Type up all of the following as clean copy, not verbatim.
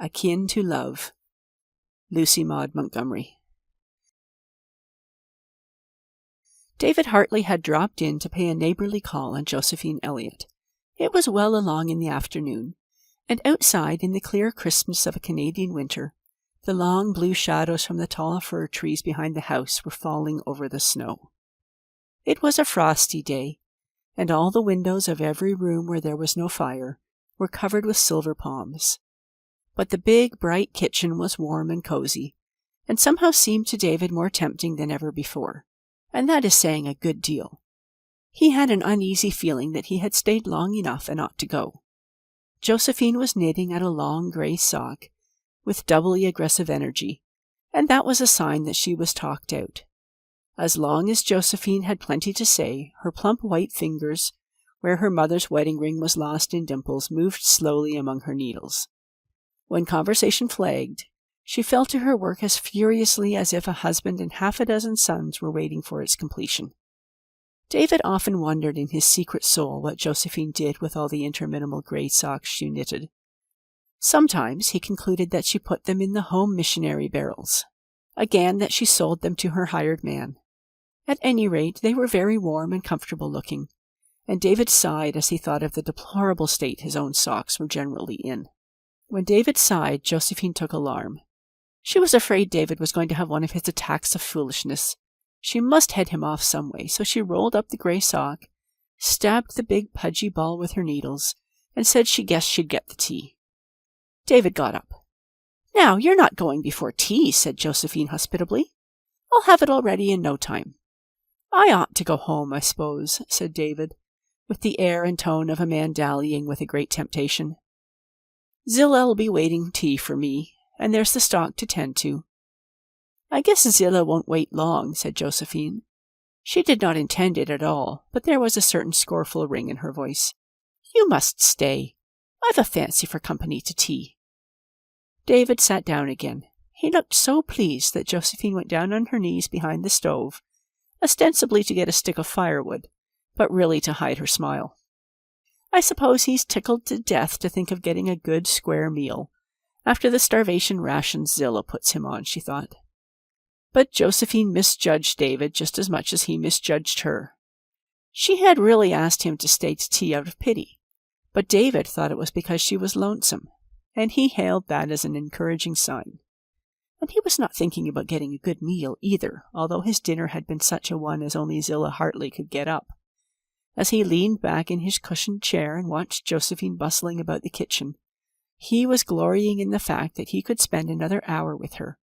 Akin to Love, Lucy Maud Montgomery. David Hartley had dropped in to pay a neighbourly call on Josephine Elliott. It was well along in the afternoon, and outside in the clear crispness of a Canadian winter, the long blue shadows from the tall fir trees behind the house were falling over the snow. It was a frosty day, and all the windows of every room where there was no fire were covered with silver palms. But the big, bright kitchen was warm and cozy, and somehow seemed to David more tempting than ever before, and that is saying a good deal. He had an uneasy feeling that he had stayed long enough and ought to go. Josephine was knitting at a long grey sock, with doubly aggressive energy, and that was a sign that she was talked out. As long as Josephine had plenty to say, her plump white fingers, where her mother's wedding ring was lost in dimples, moved slowly among her needles. When conversation flagged, she fell to her work as furiously as if a husband and half a dozen sons were waiting for its completion. David often wondered in his secret soul what Josephine did with all the interminable grey socks she knitted. Sometimes he concluded that she put them in the home missionary barrels, again that she sold them to her hired man. At any rate, they were very warm and comfortable looking, and David sighed as he thought of the deplorable state his own socks were generally in. When David sighed, Josephine took alarm. She was afraid David was going to have one of his attacks of foolishness. She must head him off some way, so she rolled up the grey sock, stabbed the big pudgy ball with her needles, and said she guessed she'd get the tea. David got up. "Now, you're not going before tea," said Josephine hospitably. "I'll have it all ready in no time." "I ought to go home, I suppose," said David, with the air and tone of a man dallying with a great temptation. "Zilla'll be waiting tea for me, and there's the stock to tend to." "I guess Zillah won't wait long," said Josephine. She did not intend it at all, but there was a certain scornful ring in her voice. "You must stay. I've a fancy for company to tea." David sat down again. He looked so pleased that Josephine went down on her knees behind the stove, ostensibly to get a stick of firewood, but really to hide her smile. "I suppose he's tickled to death to think of getting a good square meal, after the starvation rations Zillah puts him on," she thought. But Josephine misjudged David just as much as he misjudged her. She had really asked him to stay to tea out of pity, but David thought it was because she was lonesome, and he hailed that as an encouraging sign. And he was not thinking about getting a good meal either, although his dinner had been such a one as only Zillah Hartley could get up. As he leaned back in his cushioned chair and watched Josephine bustling about the kitchen, he was glorying in the fact that he could spend another hour with her,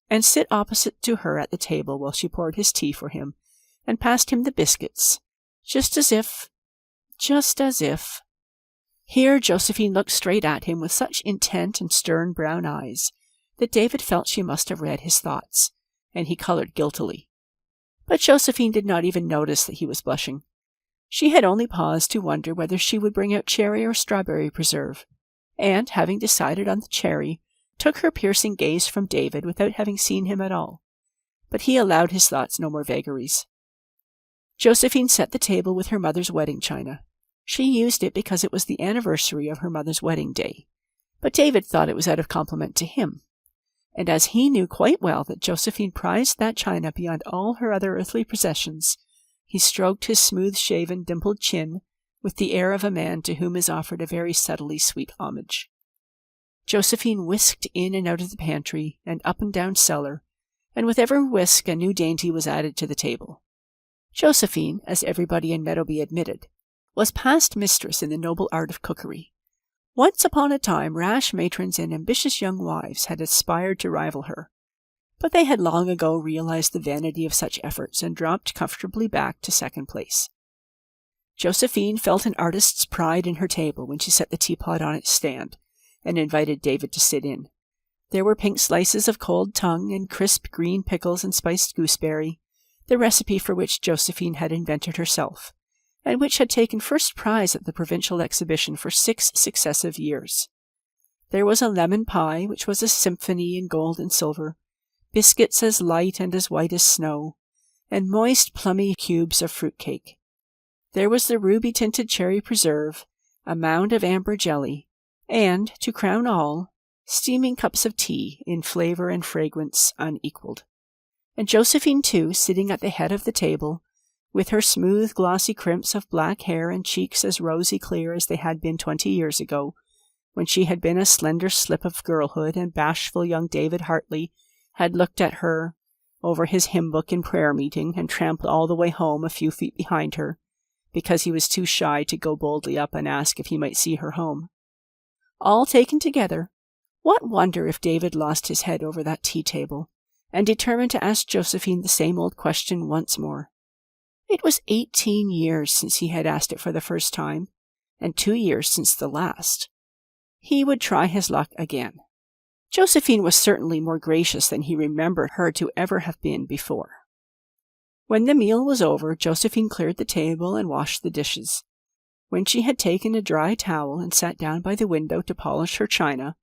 and sit opposite to her at the table while she poured his tea for him and passed him the biscuits, just as if... Here Josephine looked straight at him with such intent and stern brown eyes that David felt she must have read his thoughts, and he coloured guiltily. But Josephine did not even notice that he was blushing. She had only paused to wonder whether she would bring out cherry or strawberry preserve, and, having decided on the cherry, took her piercing gaze from David without having seen him at all. But he allowed his thoughts no more vagaries. Josephine set the table with her mother's wedding china. She used it because it was the anniversary of her mother's wedding day, but David thought it was out of compliment to him. And as he knew quite well that Josephine prized that china beyond all her other earthly possessions, he stroked his smooth-shaven, dimpled chin with the air of a man to whom is offered a very subtly sweet homage. Josephine whisked in and out of the pantry and up and down cellar, and with every whisk a new dainty was added to the table. Josephine, as everybody in Meadowby admitted, was past mistress in the noble art of cookery. Once upon a time rash matrons and ambitious young wives had aspired to rival her, but they had long ago realized the vanity of such efforts and dropped comfortably back to second place. Josephine felt an artist's pride in her table when she set the teapot on its stand and invited David to sit in. There were pink slices of cold tongue and crisp green pickles and spiced gooseberry, the recipe for which Josephine had invented herself, and which had taken first prize at the provincial exhibition for 6 successive years. There was a lemon pie, which was a symphony in gold and silver, biscuits as light and as white as snow, and moist, plummy cubes of fruit-cake. There was the ruby-tinted cherry preserve, a mound of amber jelly, and, to crown all, steaming cups of tea in flavor and fragrance unequaled. And Josephine, too, sitting at the head of the table, with her smooth, glossy crimps of black hair and cheeks as rosy clear as they had been 20 years ago, when she had been a slender slip of girlhood and bashful young David Hartley had looked at her over his hymn book in prayer meeting and tramped all the way home a few feet behind her, because he was too shy to go boldly up and ask if he might see her home. All taken together, what wonder if David lost his head over that tea-table, and determined to ask Josephine the same old question once more. It was 18 years since he had asked it for the first time, and 2 years since the last. He would try his luck again. Josephine was certainly more gracious than he remembered her to ever have been before. When the meal was over, Josephine cleared the table and washed the dishes. When she had taken a dry towel and sat down by the window to polish her china,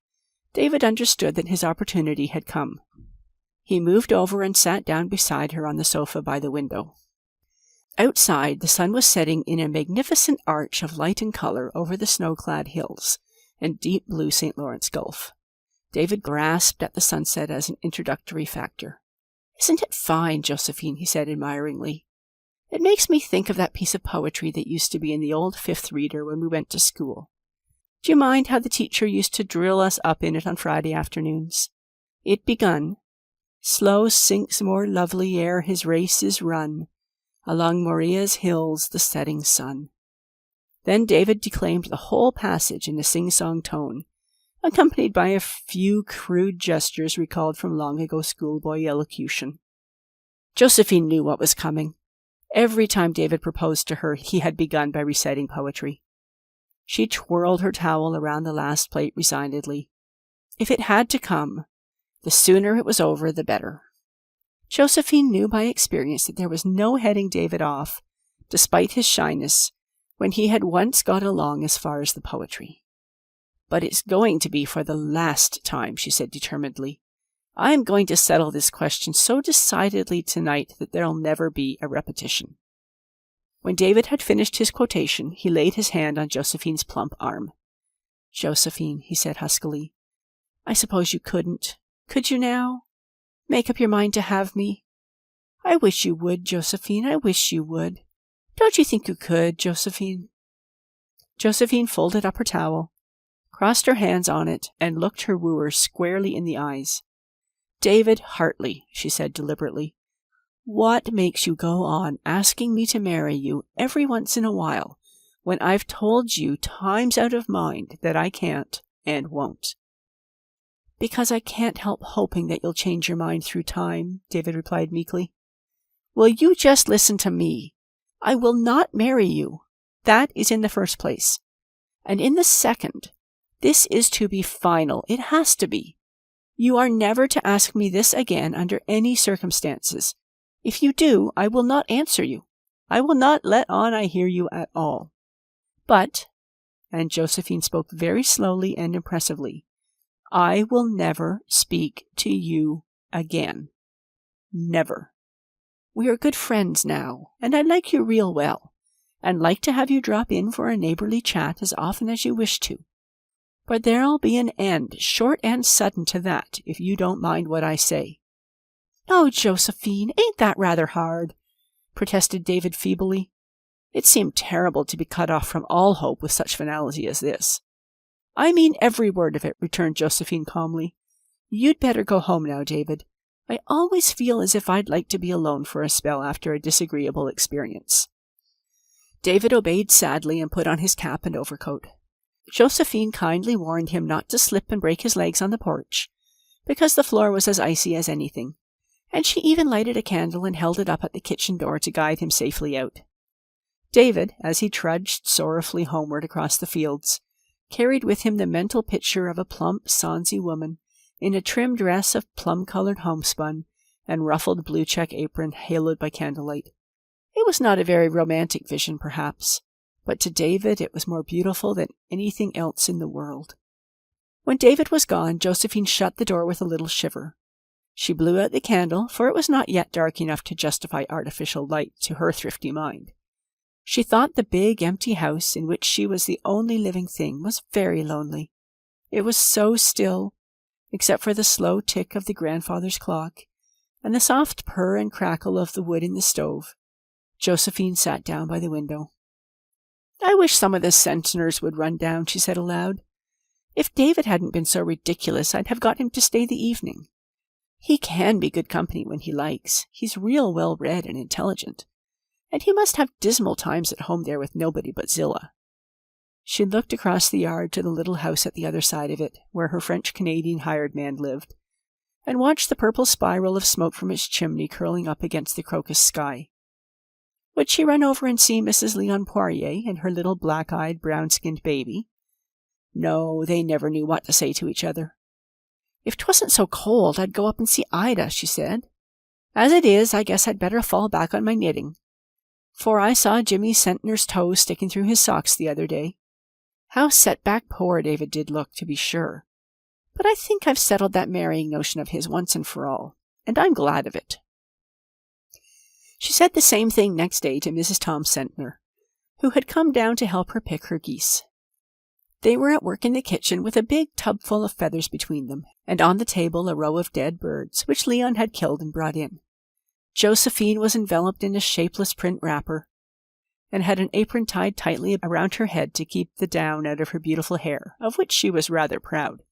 David understood that his opportunity had come. He moved over and sat down beside her on the sofa by the window. Outside, the sun was setting in a magnificent arch of light and color over the snow-clad hills and deep blue St. Lawrence Gulf. David grasped at the sunset as an introductory factor. "Isn't it fine, Josephine?" he said admiringly. "It makes me think of that piece of poetry that used to be in the old Fifth Reader when we went to school. Do you mind how the teacher used to drill us up in it on Friday afternoons? It begun, 'Slow sinks more lovely ere his race is run, along Moriah's hills the setting sun.'" Then David declaimed the whole passage in a sing-song tone, accompanied by a few crude gestures recalled from long-ago schoolboy elocution. Josephine knew what was coming. Every time David proposed to her, he had begun by reciting poetry. She twirled her towel around the last plate resignedly. If it had to come, the sooner it was over, the better. Josephine knew by experience that there was no heading David off, despite his shyness, when he had once got along as far as the poetry. "But it's going to be for the last time," she said determinedly. "I am going to settle this question so decidedly tonight that there'll never be a repetition." When David had finished his quotation, he laid his hand on Josephine's plump arm. "Josephine," he said huskily, "I suppose you couldn't. Could you now? Make up your mind to have me? I wish you would, Josephine. I wish you would. Don't you think you could, Josephine?" Josephine folded up her towel, crossed her hands on it, and looked her wooer squarely in the eyes. "David Hartley," she said deliberately, "what makes you go on asking me to marry you every once in a while, when I've told you times out of mind that I can't and won't?" "Because I can't help hoping that you'll change your mind through time," David replied meekly. "Will you just listen to me? I will not marry you. That is in the first place. And in the second, this is to be final. It has to be. You are never to ask me this again under any circumstances. If you do, I will not answer you. I will not let on I hear you at all. But," and Josephine spoke very slowly and impressively, "I will never speak to you again. Never. We are good friends now, and I like you real well, and like to have you drop in for a neighborly chat as often as you wish to. But there'll be an end, short and sudden, to that, if you don't mind what I say." "Oh, Josephine, ain't that rather hard?" protested David feebly. It seemed terrible to be cut off from all hope with such finality as this. "I mean every word of it," returned Josephine calmly. "You'd better go home now, David. I always feel as if I'd like to be alone for a spell after a disagreeable experience." David obeyed sadly and put on his cap and overcoat. Josephine kindly warned him not to slip and break his legs on the porch, because the floor was as icy as anything, and she even lighted a candle and held it up at the kitchen door to guide him safely out. David, as he trudged sorrowfully homeward across the fields, carried with him the mental picture of a plump, sonsy woman in a trim dress of plum-colored homespun and ruffled blue-check apron haloed by candlelight. It was not a very romantic vision, perhaps, but to David it was more beautiful than anything else in the world. When David was gone, Josephine shut the door with a little shiver. She blew out the candle, for it was not yet dark enough to justify artificial light to her thrifty mind. She thought the big, empty house in which she was the only living thing was very lonely. It was so still, except for the slow tick of the grandfather's clock and the soft purr and crackle of the wood in the stove, Josephine sat down by the window. "I wish some of the Centners would run down," she said aloud. "If David hadn't been so ridiculous, I'd have got him to stay the evening. He can be good company when he likes. He's real well-read and intelligent. And he must have dismal times at home there with nobody but Zillah." She looked across the yard to the little house at the other side of it, where her French-Canadian hired man lived, and watched the purple spiral of smoke from its chimney curling up against the crocus sky. Would she run over and see Mrs. Leon Poirier and her little black-eyed, brown-skinned baby? No, they never knew what to say to each other. "If 'twasn't so cold, I'd go up and see Ida," she said. "As it is, I guess I'd better fall back on my knitting. For I saw Jimmy Centner's toes sticking through his socks the other day. How set-back poor David did look, to be sure. But I think I've settled that marrying notion of his once and for all, and I'm glad of it." She said the same thing next day to Mrs. Tom Centner, who had come down to help her pick her geese. They were at work in the kitchen with a big tub full of feathers between them, and on the table a row of dead birds, which Leon had killed and brought in. Josephine was enveloped in a shapeless print wrapper, and had an apron tied tightly around her head to keep the down out of her beautiful hair, of which she was rather proud.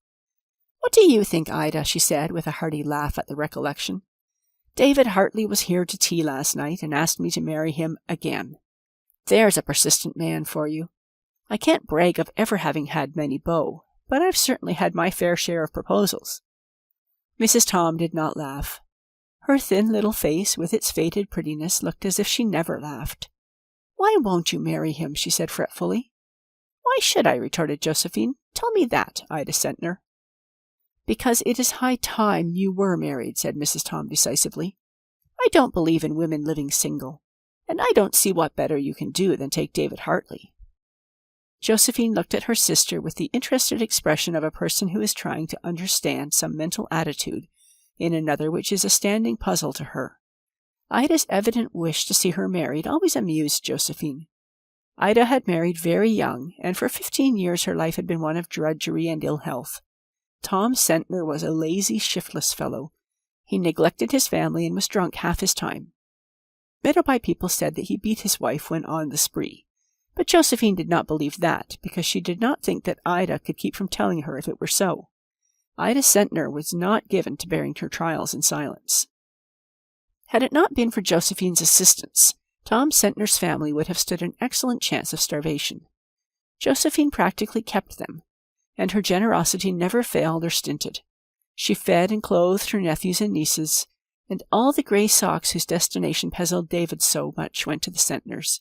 "What do you think, Ida?" she said, with a hearty laugh at the recollection. "David Hartley was here to tea last night and asked me to marry him again. There's a persistent man for you. I can't brag of ever having had many beaux, but I've certainly had my fair share of proposals." Mrs. Tom did not laugh. Her thin little face, with its faded prettiness, looked as if she never laughed. "Why won't you marry him?" she said fretfully. "Why should I?" retorted Josephine. "Tell me that, Ida Centner." "Because it is high time you were married," said Mrs. Tom decisively. "I don't believe in women living single, and I don't see what better you can do than take David Hartley." Josephine looked at her sister with the interested expression of a person who is trying to understand some mental attitude in another which is a standing puzzle to her. Ida's evident wish to see her married always amused Josephine. Ida had married very young, and for 15 years her life had been one of drudgery and ill health. Tom Centner was a lazy, shiftless fellow. He neglected his family and was drunk half his time. Meadowby people said that he beat his wife when on the spree, but Josephine did not believe that, because she did not think that Ida could keep from telling her if it were so. Ida Centner was not given to bearing her trials in silence. Had it not been for Josephine's assistance, Tom Centner's family would have stood an excellent chance of starvation. Josephine practically kept them, and her generosity never failed or stinted. She fed and clothed her nephews and nieces, and all the grey socks whose destination puzzled David so much went to the Centners.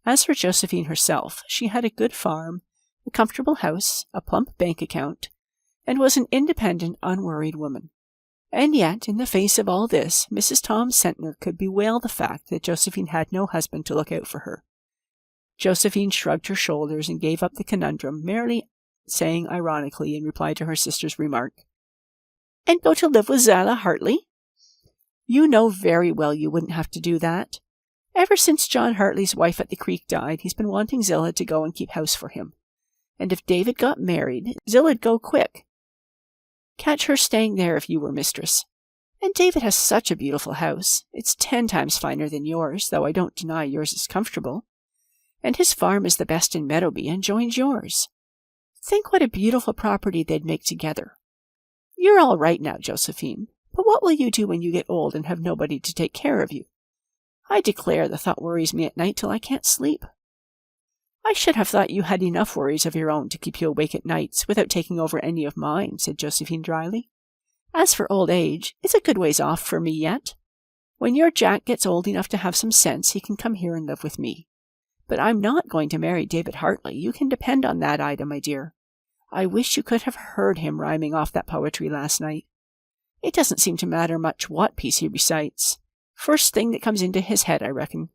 As for Josephine herself, she had a good farm, a comfortable house, a plump bank account, and was an independent, unworried woman. And yet, in the face of all this, Mrs. Tom Centner could bewail the fact that Josephine had no husband to look out for her. Josephine shrugged her shoulders and gave up the conundrum, merely saying ironically in reply to her sister's remark, "And go to live with Zillah Hartley? You know very well you wouldn't have to do that. Ever since John Hartley's wife at the creek died, he's been wanting Zillah to go and keep house for him. And if David got married, Zillah'd go quick. Catch her staying there if you were mistress. And David has such a beautiful house. It's 10 times finer than yours, though I don't deny yours is comfortable. And his farm is the best in Meadowby and joins yours. Think what a beautiful property they'd make together. You're all right now, Josephine, but what will you do when you get old and have nobody to take care of you? I declare the thought worries me at night till I can't sleep." "I should have thought you had enough worries of your own to keep you awake at nights without taking over any of mine," said Josephine dryly. "As for old age, it's a good ways off for me yet. When your Jack gets old enough to have some sense, he can come here and live with me. But I'm not going to marry David Hartley. You can depend on that, Ida, my dear. I wish you could have heard him rhyming off that poetry last night. It doesn't seem to matter much what piece he recites. First thing that comes into his head, I reckon.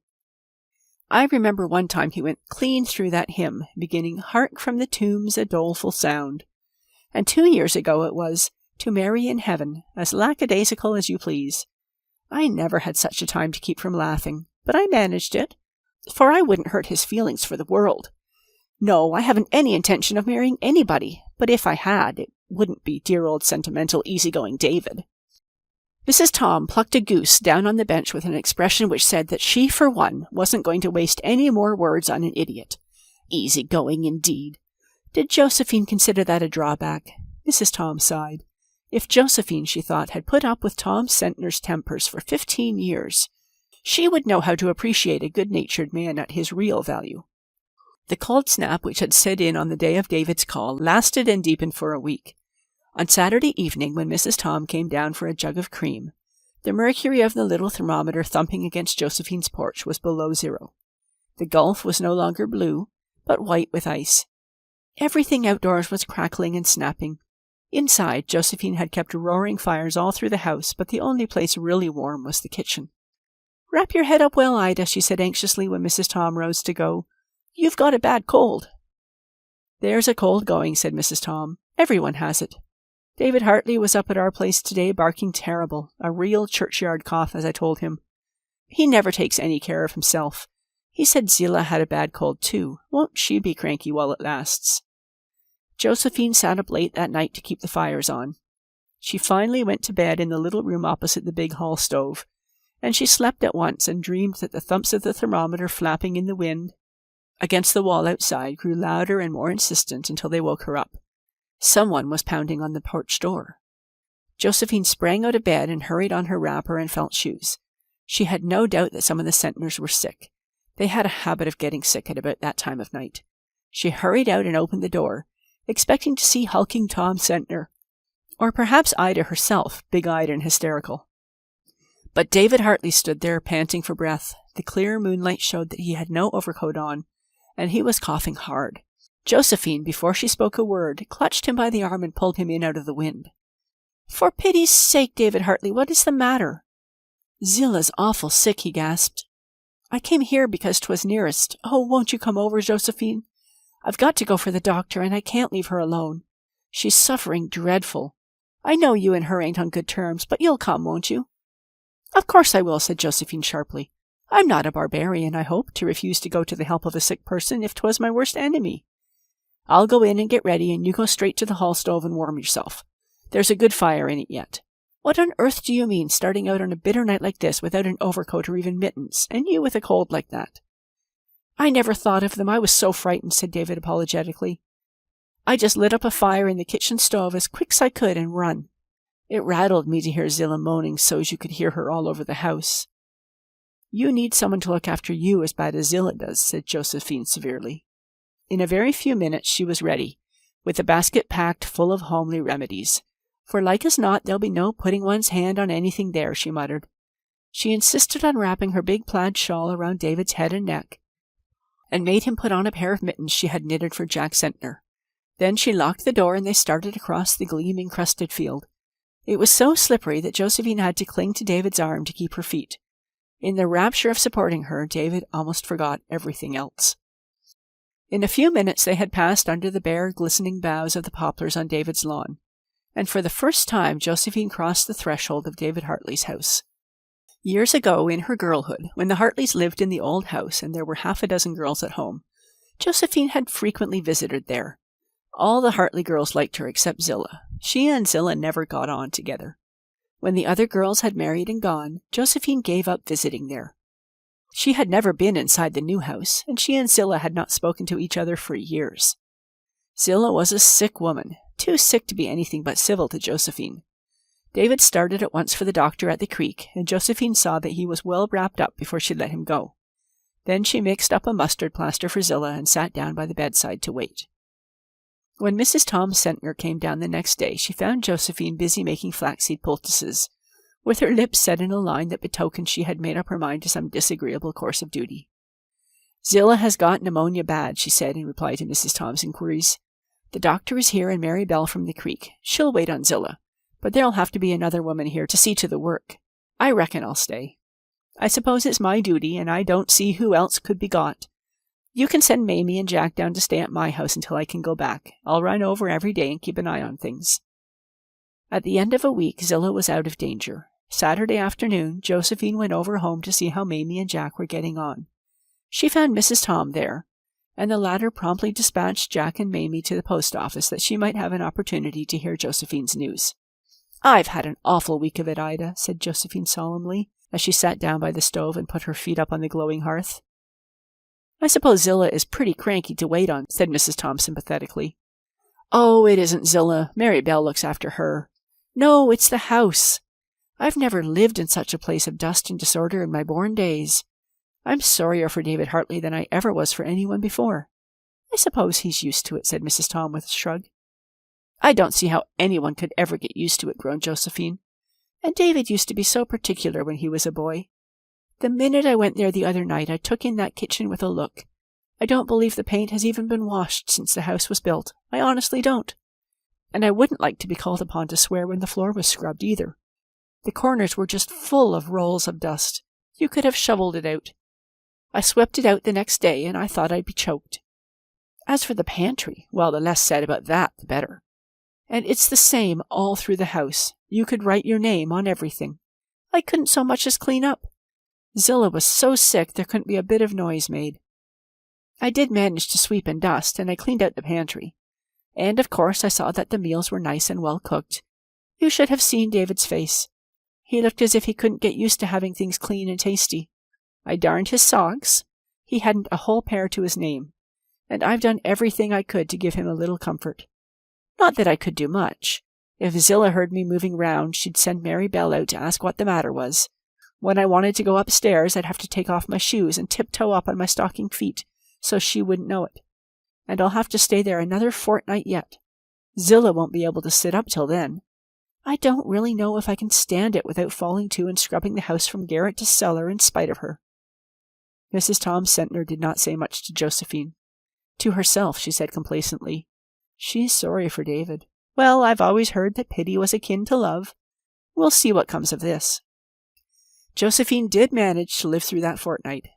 I remember one time he went clean through that hymn, beginning, 'Hark from the tombs a doleful sound.' And 2 years ago it was, 'To Mary in heaven, as lackadaisical as you please.' I never had such a time to keep from laughing, but I managed it, for I wouldn't hurt his feelings for the world. No, I haven't any intention of marrying anybody, but if I had, it wouldn't be dear old sentimental, easygoing David. Mrs. Tom plucked a goose down on the bench with an expression which said that she, for one, wasn't going to waste any more words on an idiot. Easy-going, indeed. Did Josephine consider that a drawback? Mrs. Tom sighed. If Josephine, she thought, had put up with Tom Sentner's tempers for 15 years, she would know how to appreciate a good-natured man at his real value. The cold snap which had set in on the day of David's call lasted and deepened for a week. On Saturday evening, when Mrs. Tom came down for a jug of cream, the mercury of the little thermometer thumping against Josephine's porch was below 0. The Gulf was no longer blue, but white with ice. Everything outdoors was crackling and snapping. Inside, Josephine had kept roaring fires all through the house, but the only place really warm was the kitchen. "Wrap your head up well, Ida," she said anxiously when Mrs. Tom rose to go. "You've got a bad cold." "There's a cold going," said Mrs. Tom. "Everyone has it. David Hartley was up at our place today barking terrible, a real churchyard cough, as I told him. He never takes any care of himself. He said Zillah had a bad cold too. Won't she be cranky while it lasts?" Josephine sat up late that night to keep the fires on. She finally went to bed in the little room opposite the big hall stove, and she slept at once and dreamed that the thumps of the thermometer flapping in the wind against the wall outside grew louder and more insistent until they woke her up. Someone was pounding on the porch door. Josephine sprang out of bed and hurried on her wrapper and felt shoes. She had no doubt that some of the Sentners were sick. They had a habit of getting sick at about that time of night. She hurried out and opened the door, expecting to see hulking Tom Sentner, or perhaps Ida herself, big-eyed and hysterical. But David Hartley stood there, panting for breath. The clear moonlight showed that he had no overcoat on, and he was coughing hard. Josephine, before she spoke a word, clutched him by the arm and pulled him in out of the wind. "For pity's sake, David Hartley, what is the matter?" "Zillah's awful sick," he gasped. "I came here because 'twas nearest. Oh, won't you come over, Josephine? I've got to go for the doctor, and I can't leave her alone. She's suffering dreadful. I know you and her ain't on good terms, but you'll come, won't you?" "Of course I will," said Josephine sharply. "I'm not a barbarian, I hope, to refuse to go to the help of a sick person if 'twas my worst enemy. I'll go in and get ready, and you go straight to the hall stove and warm yourself. There's a good fire in it yet. What on earth do you mean, starting out on a bitter night like this without an overcoat or even mittens, and you with a cold like that?" "I never thought of them. I was so frightened," said David apologetically. "I just lit up a fire in the kitchen stove as quick's I could and run. It rattled me to hear Zillah moaning so's you could hear her all over the house." "You need someone to look after you as bad as Zillah does," said Josephine severely. In a very few minutes she was ready, with a basket packed full of homely remedies. "For like as not there'll be no putting one's hand on anything there," she muttered. She insisted on wrapping her big plaid shawl around David's head and neck, and made him put on a pair of mittens she had knitted for Jack Sentner. Then she locked the door and they started across the gleaming crusted field. It was so slippery that Josephine had to cling to David's arm to keep her feet. In the rapture of supporting her, David almost forgot everything else. In a few minutes they had passed under the bare, glistening boughs of the poplars on David's lawn, and for the first time Josephine crossed the threshold of David Hartley's house. Years ago, in her girlhood, when the Hartleys lived in the old house and there were half a dozen girls at home, Josephine had frequently visited there. All the Hartley girls liked her except Zillah. She and Zillah never got on together. When the other girls had married and gone, Josephine gave up visiting there. She had never been inside the new house, and she and Zillah had not spoken to each other for years. Zillah was a sick woman, too sick to be anything but civil to Josephine. David started at once for the doctor at the creek, and Josephine saw that he was well wrapped up before she let him go. Then she mixed up a mustard plaster for Zillah and sat down by the bedside to wait. When Mrs. Tom Sentner came down the next day, she found Josephine busy making flaxseed poultices, with her lips set in a line that betokened she had made up her mind to some disagreeable course of duty. "Zillah has got pneumonia bad," she said in reply to Mrs. Tom's inquiries. "The doctor is here and Mary Bell from the creek. She'll wait on Zillah, but there'll have to be another woman here to see to the work. I reckon I'll stay. I suppose it's my duty, and I don't see who else could be got. You can send Mamie and Jack down to stay at my house until I can go back. I'll run over every day and keep an eye on things." At the end of a week, Zillah was out of danger. Saturday afternoon, Josephine went over home to see how Mamie and Jack were getting on. She found Mrs. Tom there. and the latter promptly dispatched Jack and Mamie to the post office that she might have an opportunity to hear Josephine's news. "I've had an awful week of it, Ida," said Josephine solemnly, as she sat down by the stove and put her feet up on the glowing hearth. "I suppose Zillah is pretty cranky to wait on," said Mrs. Thompson pathetically. "Oh, it isn't Zillah. Mary Bell looks after her. No, it's the house. I've never lived in such a place of dust and disorder in my born days. I'm sorrier for David Hartley than I ever was for anyone before." "I suppose he's used to it," said Mrs. Tom with a shrug. "I don't see how anyone could ever get used to it," groaned Josephine. "And David used to be so particular when he was a boy. The minute I went there the other night, I took in that kitchen with a look. I don't believe the paint has even been washed since the house was built. I honestly don't. And I wouldn't like to be called upon to swear when the floor was scrubbed either. The corners were just full of rolls of dust. You could have shoveled it out. I swept it out the next day, and I thought I'd be choked. As for the pantry, well, the less said about that, the better. And it's the same all through the house. You could write your name on everything. I couldn't so much as clean up. Zillah was so sick there couldn't be a bit of noise made. I did manage to sweep and dust, and I cleaned out the pantry. And, of course, I saw that the meals were nice and well cooked. You should have seen David's face. He looked as if he couldn't get used to having things clean and tasty. I darned his socks. He hadn't a whole pair to his name. And I've done everything I could to give him a little comfort. Not that I could do much. If Zillah heard me moving round, she'd send Mary Bell out to ask what the matter was. When I wanted to go upstairs, I'd have to take off my shoes and tiptoe up on my stocking feet, so she wouldn't know it. And I'll have to stay there another fortnight yet. Zillah won't be able to sit up till then. I don't really know if I can stand it without falling to and scrubbing the house from garret to cellar in spite of her." Mrs. Tom Sentner did not say much to Josephine. To herself, she said complacently, "She's sorry for David. Well, I've always heard that pity was akin to love. We'll see what comes of this." Josephine did manage to live through that fortnight.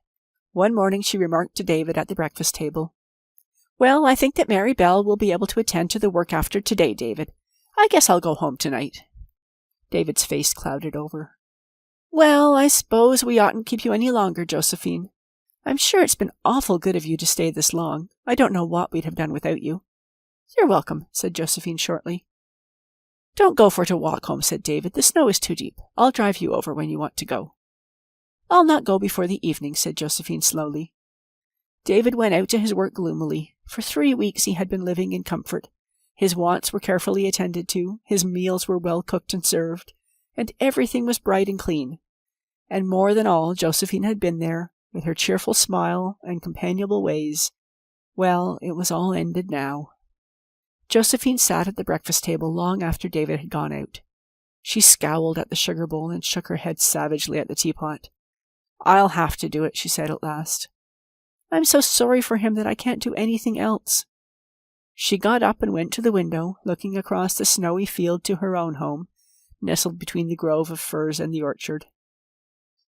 One morning she remarked to David at the breakfast table, "Well, I think that Mary Bell will be able to attend to the work after today, David. I guess I'll go home tonight." David's face clouded over. "Well, I suppose we oughtn't keep you any longer, Josephine. I'm sure it's been awful good of you to stay this long. I don't know what we'd have done without you." "You're welcome," said Josephine shortly. "Don't go for to walk home," said David. "The snow is too deep. I'll drive you over when you want to go." "I'll not go before the evening," said Josephine slowly. David went out to his work gloomily. For 3 weeks he had been living in comfort. His wants were carefully attended to, his meals were well cooked and served, and everything was bright and clean. And more than all, Josephine had been there, with her cheerful smile and companionable ways. Well, it was all ended now. Josephine sat at the breakfast table long after David had gone out. She scowled at the sugar bowl and shook her head savagely at the teapot. "I'll have to do it," she said at last. "I'm so sorry for him that I can't do anything else." She got up and went to the window, looking across the snowy field to her own home, nestled between the grove of firs and the orchard.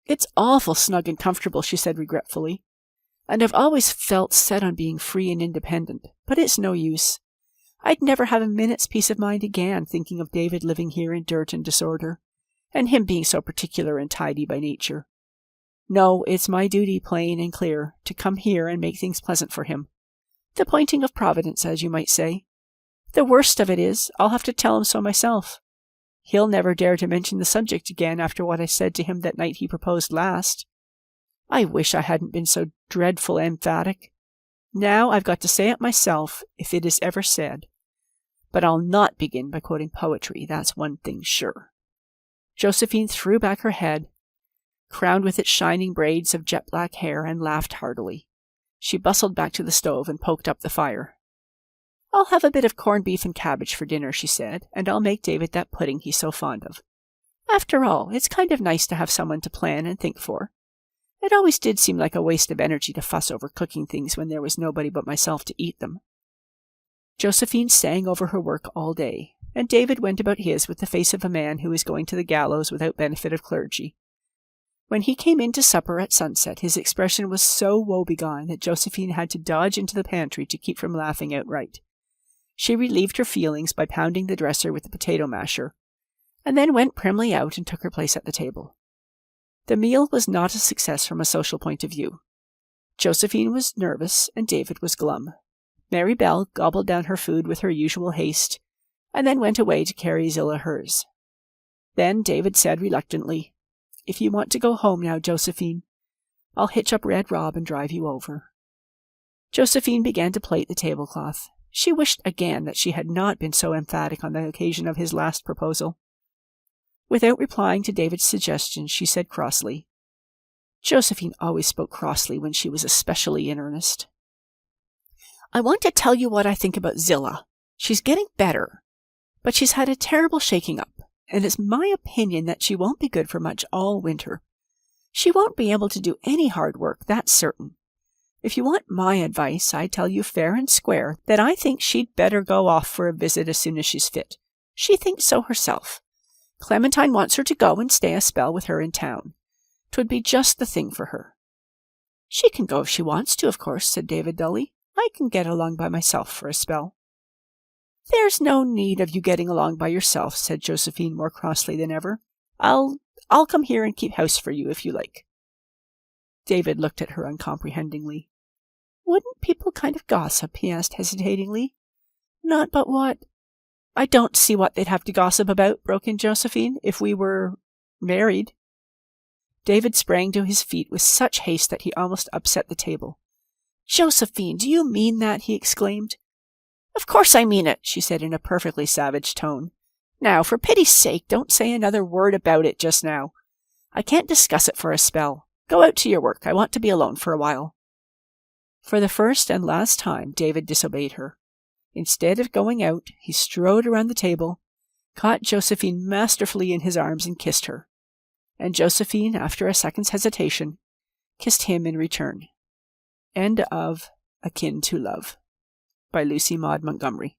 "It's awful snug and comfortable," she said regretfully, "and I've always felt set on being free and independent, but it's no use. I'd never have a minute's peace of mind again thinking of David living here in dirt and disorder, and him being so particular and tidy by nature. No, it's my duty, plain and clear, to come here and make things pleasant for him. The pointing of Providence, as you might say. The worst of it is, I'll have to tell him so myself. He'll never dare to mention the subject again after what I said to him that night he proposed last. I wish I hadn't been so dreadful emphatic. Now I've got to say it myself, if it is ever said. But I'll not begin by quoting poetry, that's one thing sure." Josephine threw back her head, crowned with its shining braids of jet-black hair, and laughed heartily. She bustled back to the stove and poked up the fire. "I'll have a bit of corned beef and cabbage for dinner," she said, "and I'll make David that pudding he's so fond of. After all, it's kind of nice to have someone to plan and think for. It always did seem like a waste of energy to fuss over cooking things when there was nobody but myself to eat them." Josephine sang over her work all day, and David went about his with the face of a man who is going to the gallows without benefit of clergy. When he came in to supper at sunset, his expression was so woebegone that Josephine had to dodge into the pantry to keep from laughing outright. She relieved her feelings by pounding the dresser with the potato masher, and then went primly out and took her place at the table. The meal was not a success from a social point of view. Josephine was nervous and David was glum. Mary Bell gobbled down her food with her usual haste, and then went away to carry Zillah hers. Then David said reluctantly, "If you want to go home now, Josephine, I'll hitch up Red Rob and drive you over." Josephine began to plait the tablecloth. She wished again that she had not been so emphatic on the occasion of his last proposal. Without replying to David's suggestion, she said crossly. Josephine always spoke crossly when she was especially in earnest. "I want to tell you what I think about Zillah. She's getting better, but she's had a terrible shaking up, and it's my opinion that she won't be good for much all winter. She won't be able to do any hard work, that's certain. If you want my advice, I tell you fair and square that I think she'd better go off for a visit as soon as she's fit. She thinks so herself. Clementine wants her to go and stay a spell with her in town. 'Twould be just the thing for her." "She can go if she wants to, of course," said David dully. "I can get along by myself for a spell." "There's no need of you getting along by yourself," said Josephine more crossly than ever. I'll come here and keep house for you if you like." David looked at her uncomprehendingly. "Wouldn't people kind of gossip?" he asked hesitatingly. "Not but what—" "I don't see what they'd have to gossip about," broke in Josephine, "if we were married." David sprang to his feet with such haste that he almost upset the table. "Josephine, do you mean that?" he exclaimed. "Of course I mean it," she said in a perfectly savage tone. "Now, for pity's sake, don't say another word about it just now. I can't discuss it for a spell. Go out to your work. I want to be alone for a while." For the first and last time, David disobeyed her. Instead of going out, he strode around the table, caught Josephine masterfully in his arms and kissed her. And Josephine, after a second's hesitation, kissed him in return. End of Akin to Love by Lucy Maud Montgomery.